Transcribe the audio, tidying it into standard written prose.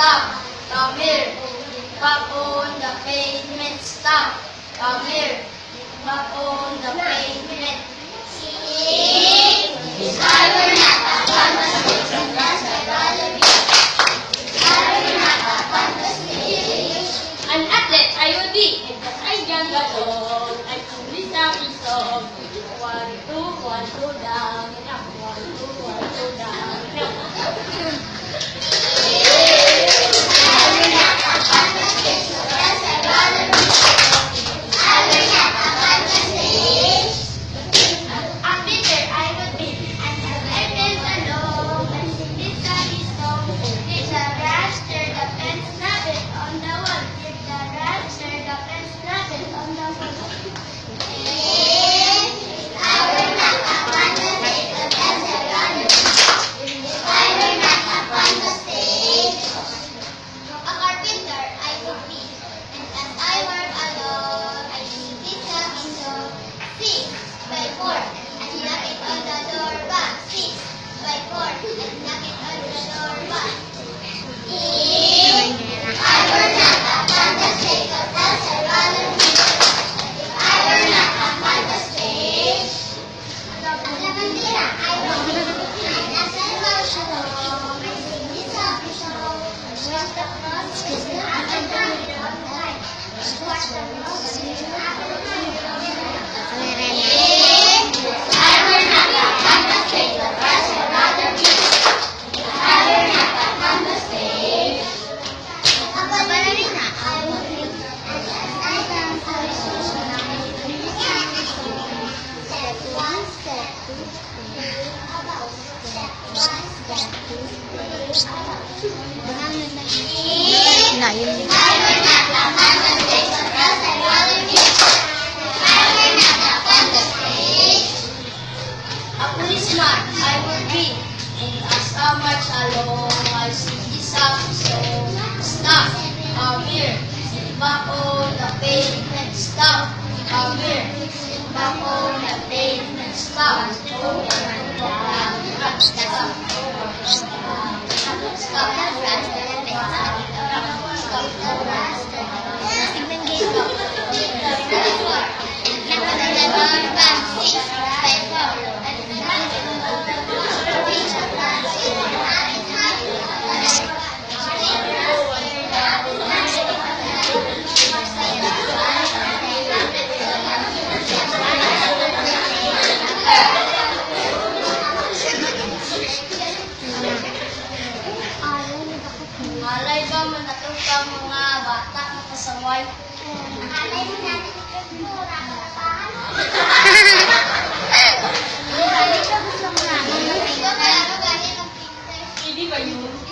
stop. Come here. Back on the pavement, stop. Come here. Back on the pavement. An athlete I will be, because I can galon. I truly song. 1, 2, 1, 2 down, and up. 1, 2, 1, 2 down, and up. I will be, and as how much alone I sing this happy song. Stop, come here, sit back on the pavement, stop, come here, sit back on the pavement, stop, stop, Alay ba manatong ka mga bata na kasaway? Alay mo natin ipagmura ka na pa. Alay ka gusto mo namin. Ikaw kaya mo galing ng picture. Hindi ba yun?